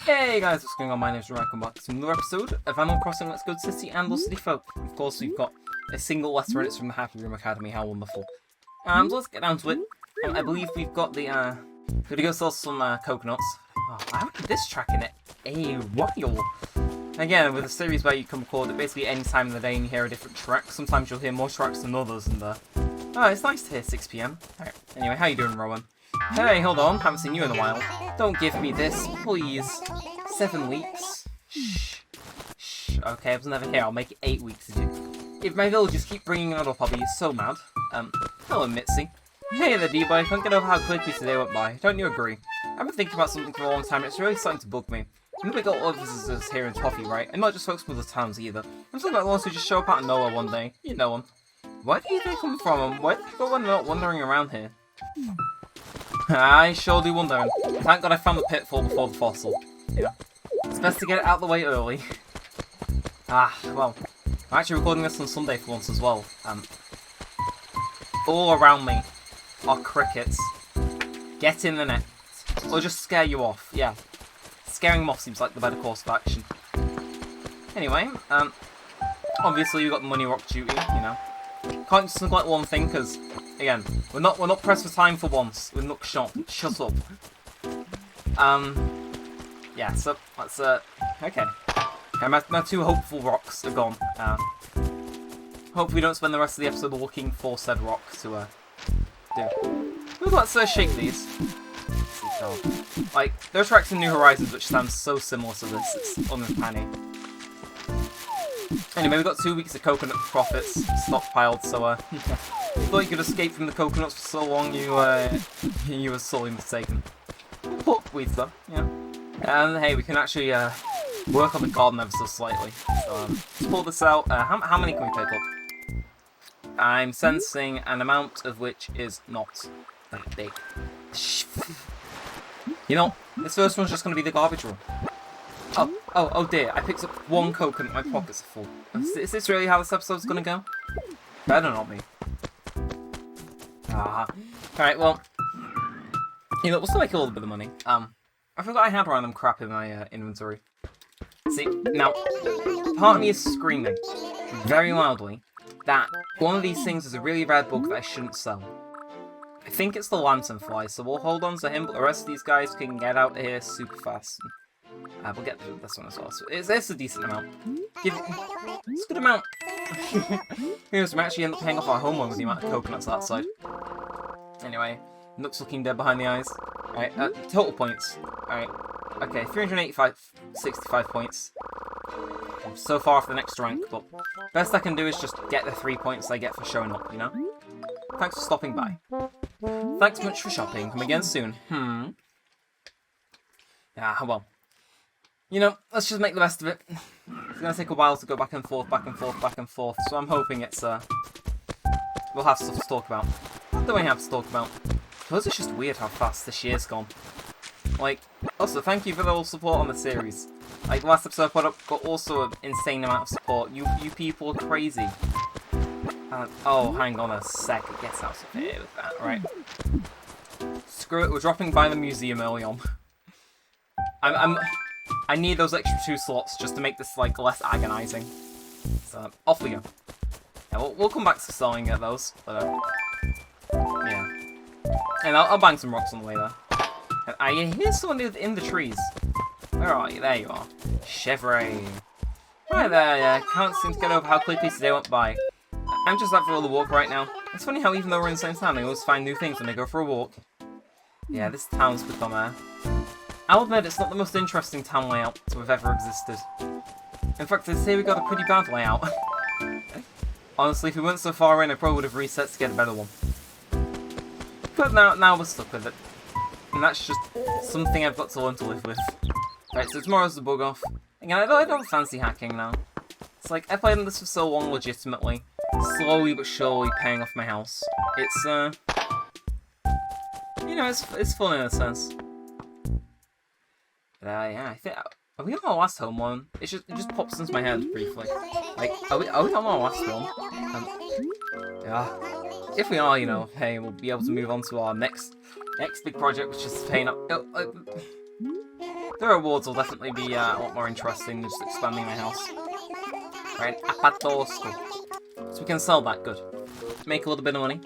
Hey guys, what's going on? My name is Neremik and welcome to another episode of Animal Crossing Let's Go to City and Lost City Folk. Of course, we've got a single letter in it from the Happy Room Academy, how wonderful. So let's get down to it. I believe we've got the, gonna go sell some coconuts. Oh, I haven't had this track in it a while. Again, with a series where you can record it basically any time of the day and you hear a different track. Sometimes you'll hear more tracks than others, and oh, it's nice to hear 6 PM. Alright, anyway, how you doing, Rowan? Hey, hold on, haven't seen you in a while. Don't give me this, please. 7 weeks? Shh. Shh. Okay, I was never here, I'll make it 8 weeks. If my villagers keep bringing it up, I'll be so mad. Hello, Mitzi. Hey there, D-Boy, I can't get over how quickly today went by. Don't you agree? I've been thinking about something for a long time, and it's really starting to bug me. You know we got all of visitors here in Toffee, right? And not just folks from other towns either. I'm talking about the ones who just show up out of nowhere one day. You know them. Where do you think they come from, and where do they go when they're not wandering around here? I sure do wonder. Thank God I found the pitfall before the fossil. Yeah. It's best to get it out of the way early. Well, I'm actually recording this on Sunday for once as well. All around me are crickets. Get in the net. Or just scare you off. Yeah. Scaring them off seems like the better course of action. Anyway, obviously we've got the money rock duty, you know. Can't just neglect one thing, because, again, we're not pressed for time for once. We're not shut up. Yeah, so, that's, okay. My 2 hopeful rocks are gone. Hopefully we don't spend the rest of the episode looking for said rock to, do. Ooh, let's, shake these. Like, there are tracks in New Horizons which sound so similar to this, it's uncanny. Anyway, we've got 2 weeks of coconut profits stockpiled, so, you thought you could escape from the coconuts for so long, you were sorely mistaken. Weeds though, yeah. And hey, we can actually, work on the garden ever so slightly. So, let's pull this out. How many can we pick up? I'm sensing an amount of which is not that big. You know, this first one's just going to be the garbage room. Oh dear, I picked up 1 coconut, my pockets are full. Is this really how this episode's going to go? Better not be. Alright, well, you know, we'll still make a little bit of money. I forgot I had random crap in my inventory. See, now, part of me is screaming very loudly that one of these things is a really bad bug that I shouldn't sell. I think it's the lanternfly, so we'll hold on to him, but the rest of these guys can get out of here super fast. We'll get this one as well. So it's a decent amount. It's a good amount. Who knows, we might actually end up paying off our homework with the amount of coconuts outside. Anyway, Nook's looking dead behind the eyes. Alright, total points. Alright, okay, 65 points. I'm so far off the next rank, but best I can do is just get the 3 points I get for showing up, you know? Thanks for stopping by. Thanks much for shopping. Come again soon. Yeah, well. You know, let's just make the best of it. It's gonna take a while to go back and forth, so I'm hoping it's, we'll have stuff to talk about. What do we have to talk about? Because it's just weird how fast this year's gone. Like, also, thank you for all support on the series. Like, the last episode I put up got also an insane amount of support. You people are crazy. Oh, hang on a sec. It gets out of here with that. Right. Screw it. We're dropping by the museum early on. I need those extra 2 slots just to make this, like, less agonizing. So, off we go. Yeah, we'll come back to selling at those, but, yeah. And I'll bang some rocks on the way there. And I hear someone in the trees. Where are you? There you are. Chevre. Right there, yeah. Can't seem to get over how quickly today went by. I'm just out for a little walk right now. It's funny how even though we're in the same town, I always find new things when I go for a walk. Yeah, this town's become I'll admit it's not the most interesting town layout to have ever existed. In fact, I'd say we got a pretty bad layout. Honestly, if we weren't so far in, I probably would have reset to get a better one. But now we're stuck with it. And that's just something I've got to learn to live with. Right, so tomorrow's the bug off. Again, I don't fancy hacking now. It's like, I played on this for so long legitimately. Slowly but surely paying off my house. It's, you know, it's fun in a sense. But, yeah, I think, are we on our last home one? It just pops into my head briefly. Like, are we on our last one? Yeah. If we are, you know, hey, we'll be able to move on to our next big project, which is paying up. The rewards will definitely be a lot more interesting than just expanding my house. Right, apatosto. So we can sell that, good. Make a little bit of money.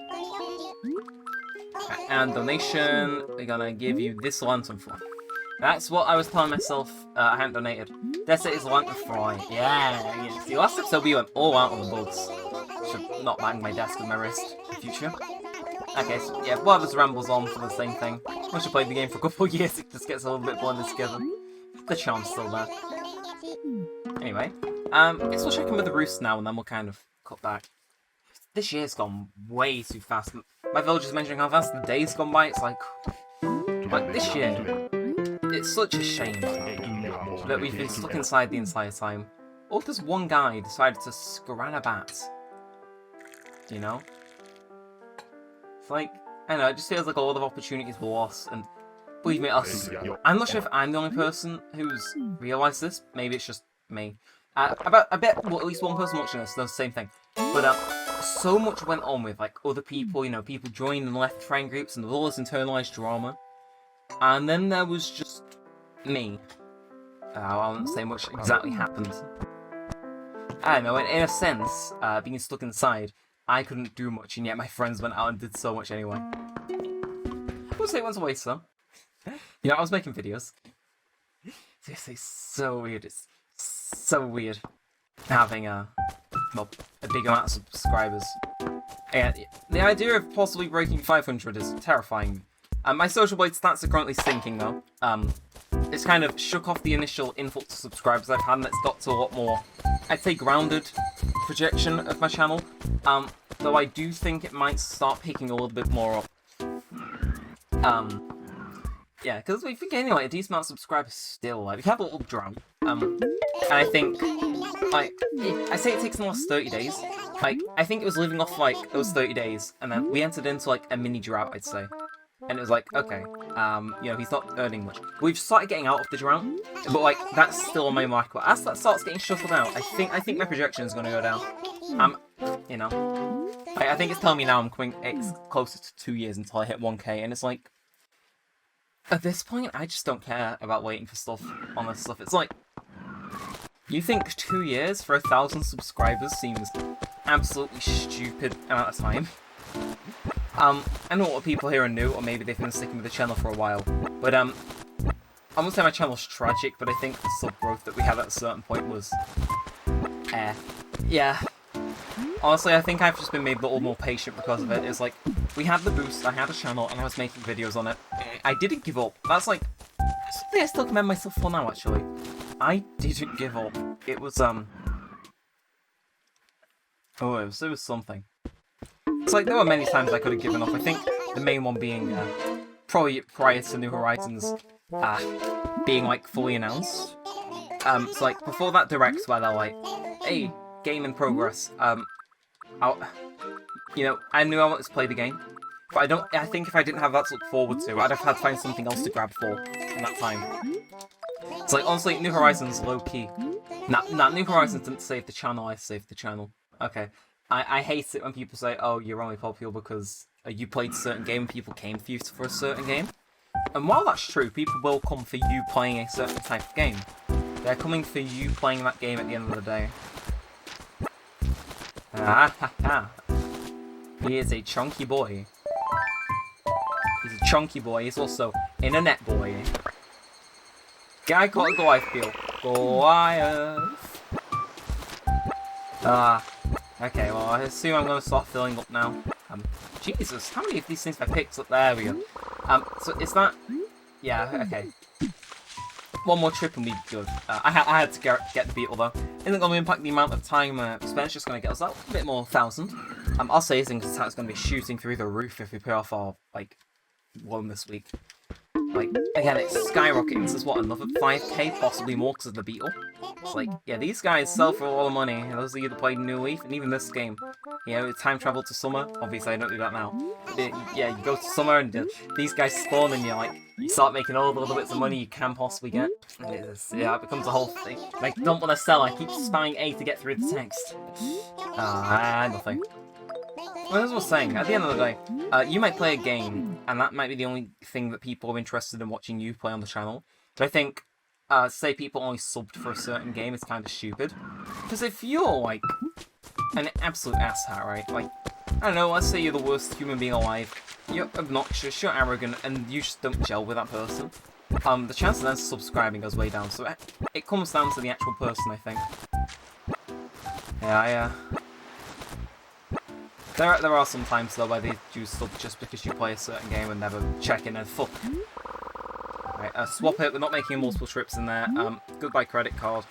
Right, and donation, we're gonna give you this lantern for. That's what I was telling myself I hadn't donated. This is lantern fry. Yeah. See, last episode we went all out on the bugs. Should not bang my desk with my wrist in the future. Okay, so yeah, we'll have this rambles on for the same thing. Once you played the game for a couple of years, it just gets a little bit blended together. The charm's still there. Anyway, I guess we'll check in with the roost now, and then we'll kind of cut back. This year's gone way too fast. My villager's mentioning how fast the day's gone by. It's like this year, it's such a shame that we've been stuck inside the entire time. All because one guy decided to scran a bat. You know? It's like, I don't know, it just feels like a lot of opportunities were lost, and believe me, us. I'm not sure if I'm the only person who's realised this. Maybe it's just me. I bet well, at least one person watching this knows the same thing. But so much went on with like other people, you know, people joined and left friend groups, and there was all this internalised drama. And then there was just me. I won't say much exactly happened. I don't know, in a sense, being stuck inside, I couldn't do much, and yet my friends went out and did so much anyway. I would say it was a waste, though. You know, I was making videos. Seriously, so weird. It's so weird having a big amount of subscribers. And the idea of possibly breaking 500 is terrifying. My social blade stats are currently sinking, though. It's kind of shook off the initial influx of subscribers I've had, and it's got to a lot more, I'd say, grounded projection of my channel. Though I do think it might start picking a little bit more up. Yeah, because we've been gaining like a decent amount of subscribers still. Like, we've had a little drought. And I think, like, I say it takes the last 30 days. Like, I think it was living off, like, those 30 days, and then we entered into, like, a mini drought, I'd say. And it was like, okay, you know, he's not earning much. We've started getting out of the drought, but, like, that's still on my marker. As that starts getting shuffled out, I think my projection is going to go down. You know, I think it's telling me now I'm coming closer to 2 years until I hit 1K, and it's like, at this point, I just don't care about waiting for stuff on this stuff. It's like, you think 2 years for 1,000 subscribers seems absolutely stupid amount of time. I know a lot of people here are new, or maybe they've been sticking with the channel for a while, but I won't say my channel's tragic, but I think the sub-growth that we had at a certain point was, yeah. Honestly, I think I've just been made a little more patient because of it. It's like, we had the boost, I had a channel, and I was making videos on it. I didn't give up. That's like, something I still commend myself for now, actually. I didn't give up. It was, it was something. It's like, there were many times I could have given up. I think the main one being, probably prior to New Horizons, being, like, fully announced. So, like, before that direct where they're like, hey, game in progress, you know, I knew I wanted to play the game, but I think if I didn't have that to look forward to, I'd have had to find something else to grab for in that time. It's like, honestly, New Horizons, low-key. Nah, New Horizons didn't save the channel, I saved the channel. Okay. I hate it when people say, oh, you're only popular because you played a certain game and people came for you for a certain game. And while that's true, people will come for you playing a certain type of game. They're coming for you playing that game at the end of the day. He is a chunky boy. He's a chunky boy. He's also an internet boy. Guy called Goliath Peel. Goliath. Okay, well, I assume I'm going to start filling up now. Jesus, how many of these things have I picked up? There we go. So is that... Yeah, okay. One more trip and we'd be good. I had to get the beetle though. Isn't going to impact the amount of time spent. It's just going to get us out a bit more 1,000. I'll say his attack's going to be shooting through the roof if we pay off our, like, one this week. Like, again, it's skyrocketing. This is what, another 5k, possibly more because of the beetle. It's like, yeah, these guys sell for a lot of money. Those of you that played New Leaf, and even this game. You know, time travel to summer. Obviously, I don't do that now. Yeah, you go to summer and these guys spawn and you start making all the little bits of money you can possibly get. Yeah, it becomes a whole thing. Like, don't want to sell. I keep spamming A to get through the text. Nothing. Well, as I was saying, at the end of the day, you might play a game, and that might be the only thing that people are interested in watching you play on the channel. But I think say people only subbed for a certain game is kind of stupid. Because if you're, like, an absolute asshat, right? Like, I don't know, let's say you're the worst human being alive. You're obnoxious, you're arrogant, and you just don't gel with that person. The chance of them subscribing goes way down, so it comes down to the actual person, I think. Yeah, There are some times, though, where they do sub just because you play a certain game and never check in and fuck. Right, swap it, we're not making multiple trips in there. Goodbye credit card.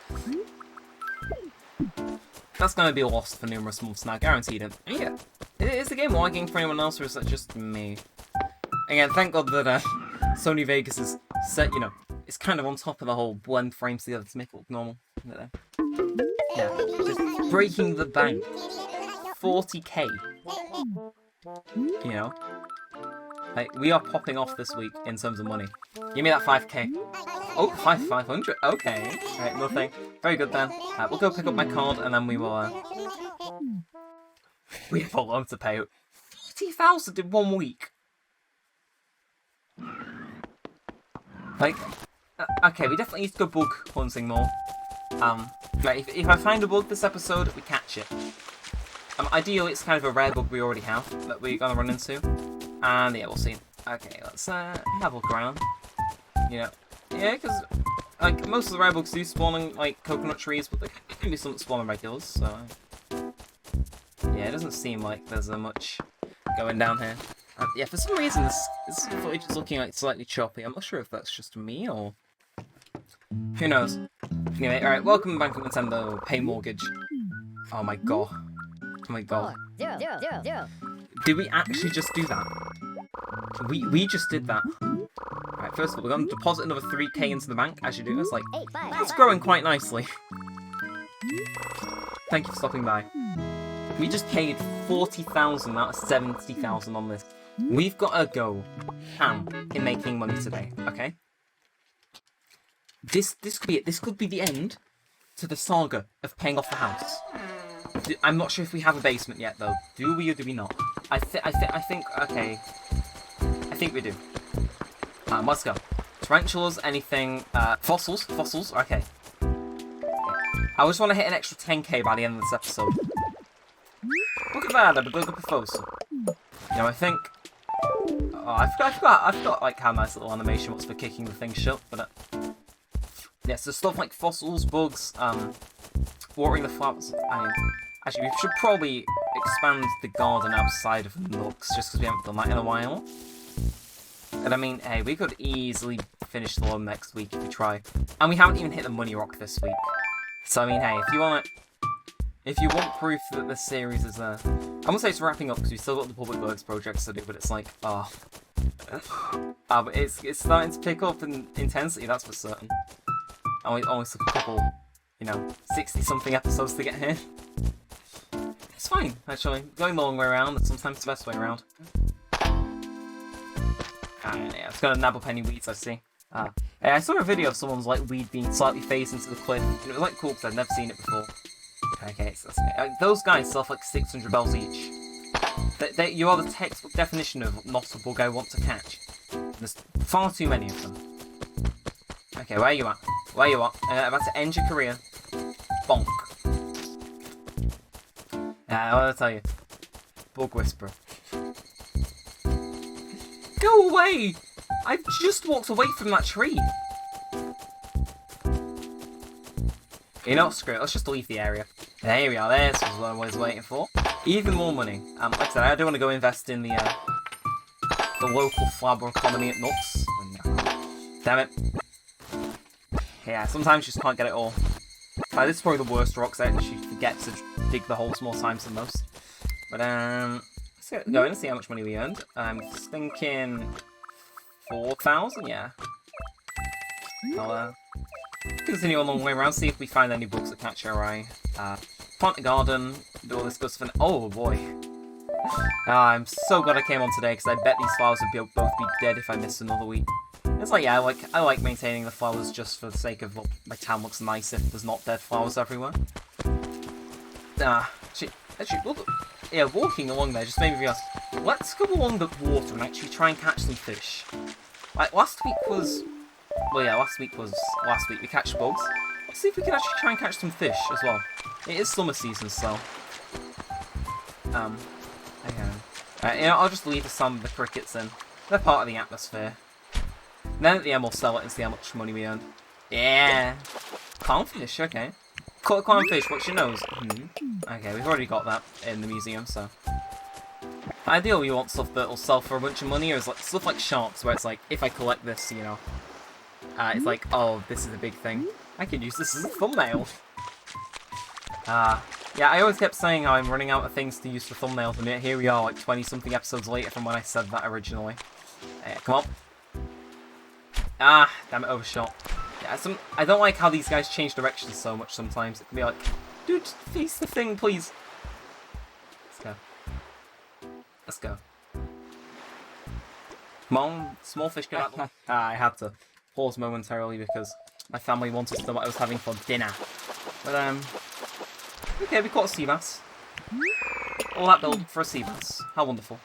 That's going to be lost for numerous months now, guaranteed. And yeah, is the game lagging for anyone else, or is that just me? Again, thank God that Sony Vegas is set, you know, it's kind of on top of the whole blend frames together to make it look normal. Yeah, just breaking the bank. 40k. You know? Like, we are popping off this week in terms of money. Give me that 5k. Oh, 500. Okay. Right, nothing. Very good then. We'll go pick up my card and then we will, we have a loan to pay. 40,000 in 1 week. Like, okay, we definitely need to go bug hunting more. Like, if I find a bug this episode, we catch it. Ideally, it's kind of a rare bug we already have that we're gonna run into. And yeah, we'll see. Okay, let's have a look around. You know, yeah, because like most of the rare bugs do spawn in like coconut trees, but there can be some that spawn in regulars. So yeah, it doesn't seem like there's much going down here. Yeah, for some reason this footage is looking like slightly choppy. I'm not sure if that's just me or who knows. Anyway, all right, welcome back to Nintendo. Pay mortgage. Oh my god. Oh my god. Did we actually just do that? We just did that. Right, first of all, we're going to deposit another 3k into the bank as you do. It's like, that's growing quite nicely. Thank you for stopping by. We just paid 40,000 out of 70,000 on this. We've got to go ham in making money today, okay? This could be it. This could be the end to the saga of paying off the house. I'm not sure if we have a basement yet, though. Do we or do we not? I think, okay. I think we do. Let's go. Tarantulas, anything, fossils, okay. I just want to hit an extra 10k by the end of this episode. Look at that, I'm a good proposal. You know, I think... Oh, I forgot, like, how nice little animation was for kicking the thing shut, but, yeah, so stuff like fossils, bugs, watering the flowers, actually, we should probably expand the garden outside of Nooks, just because we haven't done that in a while. And I mean, hey, we could easily finish the loan next week if we try. And we haven't even hit the money rock this week. So I mean, hey, if you want proof that this series is I won't say it's wrapping up because we've still got the public works projects to do, but it's like, but it's starting to pick up in intensity, that's for certain. And we only took a couple, you know, 60-something episodes to get here. It's fine, actually. Going the long way around, that's sometimes the best way around. Yeah, it's gonna nab up any weeds I see. Yeah, I saw a video of someone's like weed being slightly phased into the cliff, and it was like cool because I'd never seen it before. Okay, so that's those guys sell for like 600 bells each. You are the textbook definition of not a bug I want to catch. There's far too many of them. Okay, where are you at? Where are you at? About to end your career. Bonk. I want to tell you. Bug Whisperer. Go away! I've just walked away from that tree. You know, screw it, let's just leave the area. There we are, there's what I was waiting for. Even more money. Like I said, I do want to go invest in the local flower economy at Nuts. Damn it. Yeah, sometimes you just can't get it all. This is probably the worst rocks. I actually forget to dig the holes more times than most. But, let's get going and see how much money we earned. I'm thinking 4,000, yeah. I'll continue on the long way around, see if we find any bugs that catch our eye. Plant a garden, do all this good stuff, and oh boy. I'm so glad I came on today, because I bet these flowers would both be dead if I missed another week. It's like, yeah, I like maintaining the flowers just for the sake of, well, my town looks nice if there's not dead flowers everywhere. Actually, look, yeah, walking along there just made me realize, let's go along the water and actually try and catch some fish. Like, last week was well, yeah, last week we catch bugs. Let's see if we can actually try and catch some fish as well. It is summer season, so okay. You know, I'll just leave some of the crickets in. They're part of the atmosphere. And then at the end we'll sell it and see how much money we earned. Yeah, clownfish. Okay, clownfish. What's your nose? Okay, we've already got that in the museum, so. Ideally, you want stuff that will sell for a bunch of money, or is like stuff like sharks, where it's like, if I collect this, you know, it's like, oh, this is a big thing. I could use this as a thumbnail. Yeah, I always kept saying how I'm running out of things to use for thumbnails, and yet here we are, like 20-something episodes later from when I said that originally. Come on. Ah, damn it, overshot. Yeah, I don't like how these guys change directions so much sometimes. It can be like, dude, just face the thing, please. Let's go. Let's go. Come on, small fish, get out. I had to pause momentarily because my family wanted to know what I was having for dinner. But, okay, we caught a sea bass. All that build for a sea bass. How wonderful.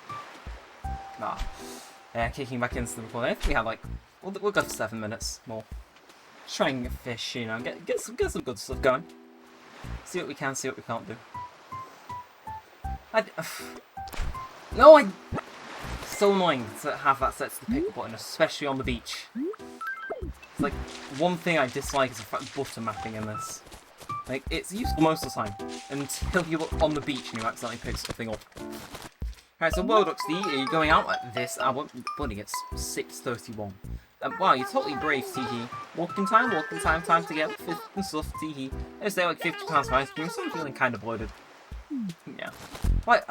Kicking back into the recording. I think we have like, we'll go for 7 minutes more. Just try and get fish, you know, get some good stuff going. See what we can, see what we can't do. No, it's so annoying to have that set to the pick button, especially on the beach. It's like, one thing I dislike is the fact butter mapping in this. Like, it's useful most of the time, until you're on the beach and you accidentally pick something up. Alright, so well, Duxty, are you going out like this? Buddy, it's 6:31. Wow, you're totally brave, Teehee. Walking time, time to get fit and stuff, Teehee. I just ate like 50 pounds of ice cream, so I'm feeling kind of bloated. Yeah. What?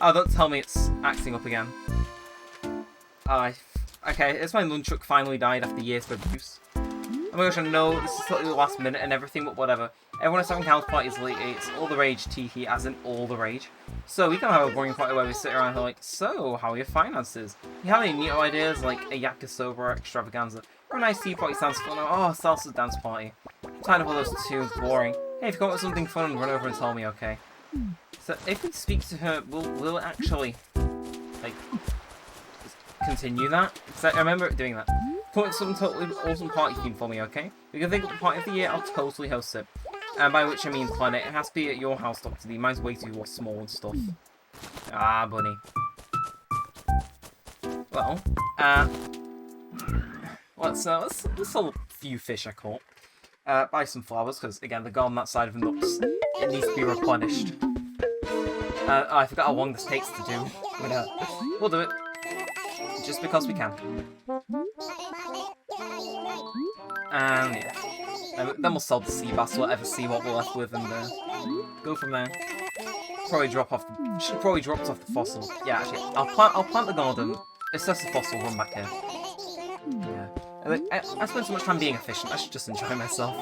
Oh, don't tell me it's acting up again. Okay, it's my nunchuck finally died after years of abuse. Oh my gosh, I know this is totally the last minute and everything, but whatever. Everyone is having house parties lately, it's all the rage, Teehee, as in all the rage. So we can have a boring party where we sit around and like, so, how are your finances? You have any neat ideas like a yakisoba extravaganza? Or a nice tea party sounds fun, or oh, salsa dance party. I'm tired of all those tunes, boring. Hey, if you come up with something fun, run over and tell me, okay? So if we speak to her, will it actually, like, continue that? Because I remember doing that. Come up with some totally awesome party theme for me, okay? We can think of the party of the year, I'll totally host it. And by which I mean plan it. It has to be at your house, Dr. D. Mine's way too small and stuff. Ah, bunny. Well, let's sell a few fish I caught. Buy some flowers, because again, the garden that side of the nuts, it needs to be replenished. I forgot how long this takes to do, but we'll do it. Just because we can. And yeah. Then we'll sell the sea bass, whatever, see what we're left with, and go from there. Probably drop off. Should probably dropped off the fossil. Yeah, actually, I'll plant the garden. Assess the fossil. Run back here. Yeah. I spend so much time being efficient. I should just enjoy myself.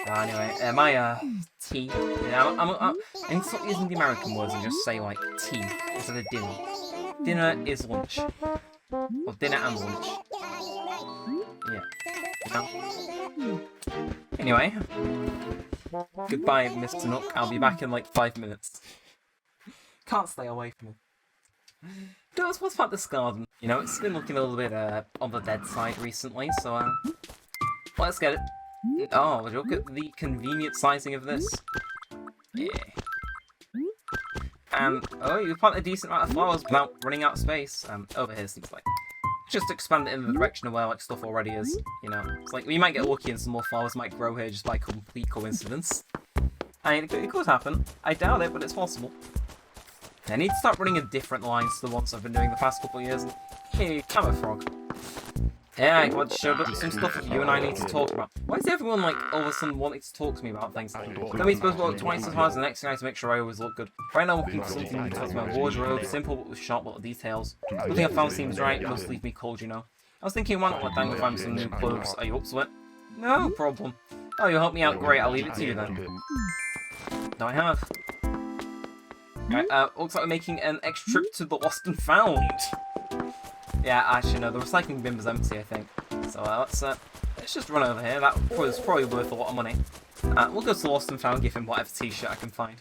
Anyway, my tea. Yeah, I'm and stop using the American words and just say like tea instead of dinner. Dinner is lunch. Or dinner and lunch. Yeah. Anyway, goodbye, Mr. Nook. I'll be back in like 5 minutes. Can't stay away from him. What's about this garden? You know, it's been looking a little bit on the dead side recently, so let's get it. Oh, look at the convenient sizing of this. Yeah. And oh, you plant a decent amount of flowers without running out of space. Over here seems like. Just expand it in the direction of where like stuff already is, you know. It's like we might get lucky and some more flowers might grow here just by complete coincidence. I mean, it could happen. I doubt it, but it's possible. I need to start running a different lines to the ones I've been doing the past couple of years. Hey, Camera Frog. Yeah, I want to show up some stuff that you and I need to talk about. Why is everyone like all of a sudden wanting to talk to me about things? Then we supposed to work twice as hard as the next guy to make sure I always look good. Right now I'm looking for something to talk about wardrobe, simple but with sharp little details. Nothing I found seems right, must leave me cold, you know. I was thinking why not let Dangle find some new clothes. Are you up to it? No problem. Oh, you'll help me out, great, I'll leave it to you then. No, I have. Right, looks like we're making an extra trip to the Lost and Found. Yeah, actually no, the recycling bin was empty, I think. So let's just run over here. That was probably worth a lot of money. We'll go to Lost and Found, give him whatever t-shirt I can find.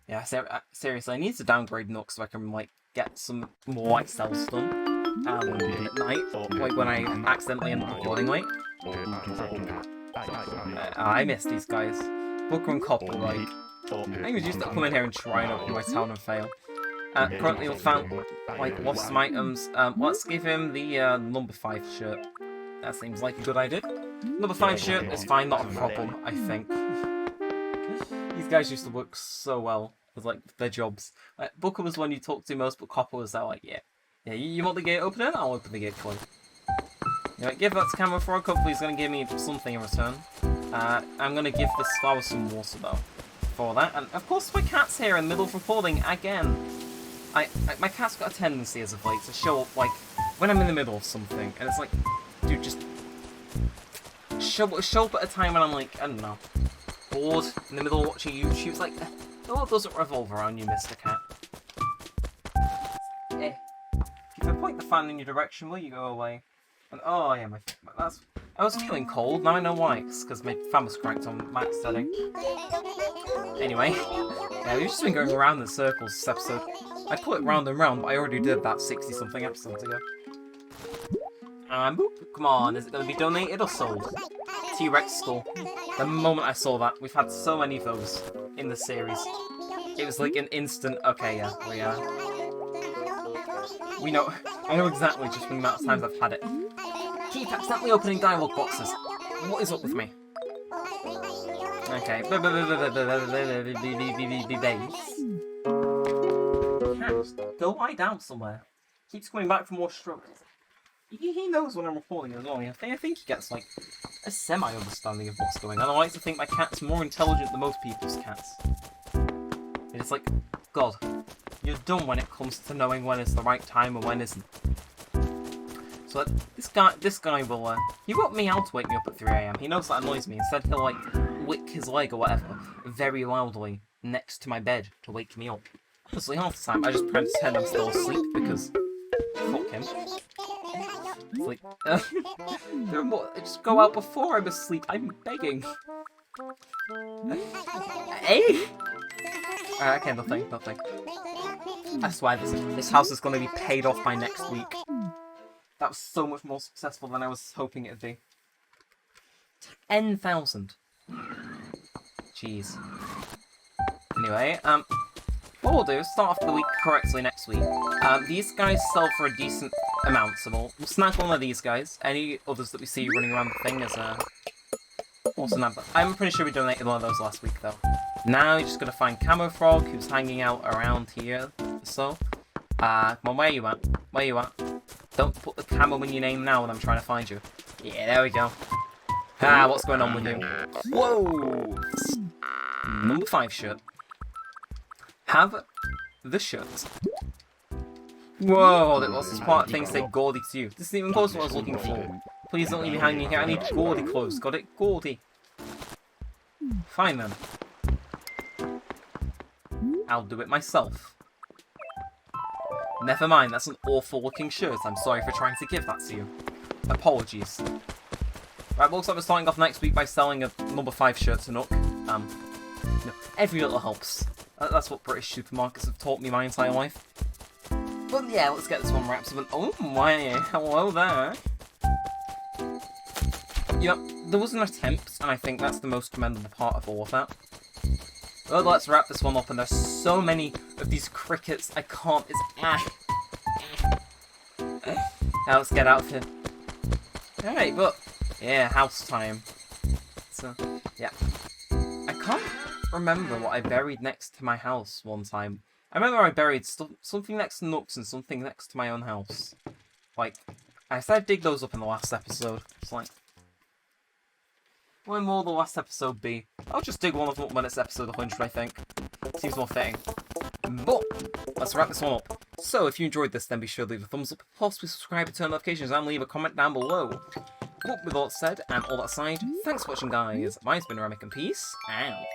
Yeah, seriously, I need to downgrade Nook so I can like get some more like cells done. at night, like when I accidentally end up recording late. I miss these guys. Booker and Copper, like, I was used to come in here and try and open my town and fail. Currently we've found, like, lost some items. Let's give him the number 5 shirt. That seems like a good idea. Number 5 shirt is fine, not a problem, I think. These guys used to work so well with, like, their jobs. Booker was the one you talked to most, but Copper was there, like, yeah, you want the gate opening? I'll open the gate for you. Anyway, give that to Camera Frog, hopefully he's going to give me something in return. I'm going to give this flower some water, though, for that. And, of course, my cat's here in the middle of recording again. My cat's got a tendency, as of late, to show up, like, when I'm in the middle of something, and it's like, dude, just show up at a time when I'm like, I don't know, bored, in the middle of watching YouTube. It's like, the world doesn't revolve around you, Mr. Cat. If I point the fan in your direction, will you go away? And, oh yeah, I was feeling cold, now I know why, because my fan was cranked on max setting. Anyway, yeah, we've just been going around in circles this episode. I put it round and round, but I already did that 60-something episodes ago. Boop, come on, is it going to be donated or sold? T-Rex skull. The moment I saw that, we've had so many of those in the series. It was like an instant, okay, yeah, we know, I know exactly just the amount of times I've had it. Keep accidentally opening dialogue boxes. What is up with me? Okay. Go lie down somewhere. Keeps coming back for more strokes. He knows when I'm recording as well. I think he gets like a semi-understanding of what's going on. I like to think my cat's more intelligent than most people's cats. It's like, God, you're dumb when it comes to knowing when is the right time and when isn't. So this guy will, he won't meow to wake me up at 3 AM. He knows that annoys me. Instead he'll like lick his leg or whatever very loudly next to my bed to wake me up. Honestly, half the time I just pretend I'm still asleep because fuck him. It's like, just go out before I'm asleep. I'm begging. Hey. Okay, nothing. I swear this house is going to be paid off by next week. That was so much more successful than I was hoping it'd be. 10,000. Jeez. Anyway, what we'll do is start off the week correctly next week. These guys sell for a decent amount, so we'll snag one of these guys. Any others that we see running around the thing is also number. I'm pretty sure we donated one of those last week, though. Now you're just gonna find Camo Frog, who's hanging out around here. So, come on, where you at? Where you at? Don't put the camo in your name now when I'm trying to find you. Yeah, there we go. What's going on with you? Whoa! Number 5 shirt. Have the shirt. Whoa, what's this part of things say gaudy to you? This isn't even close to what I was looking for. Please don't leave me hanging here. I need gaudy clothes. Got it? Gaudy. Fine then. I'll do it myself. Never mind, that's an awful looking shirt. I'm sorry for trying to give that to you. Apologies. Right, looks like we're starting off next week by selling a number 5 shirt to Nook. Every little helps. That's what British supermarkets have taught me my entire life. But yeah, let's get this one wrapped up. Oh my, hello there. You know, there was an attempt, and I think that's the most commendable part of all of that. Well, let's wrap this one up, and there's so many of these crickets, I can't, Now let's get out of here. Alright, but, yeah, house time. So, yeah. I can't remember what I buried next to my house one time. I remember I buried something next to Nook's and something next to my own house. Like, I said I'd dig those up in the last episode. It's like, when will the last episode be? I'll just dig one of them up when it's episode 100, I think. Seems more fitting. But, let's wrap this one up. So, if you enjoyed this, then be sure to leave a thumbs up, possibly subscribe, turn notifications, and leave a comment down below. But with all that said, and all that aside, thanks for watching, guys. Mine's been Neremik, and peace out.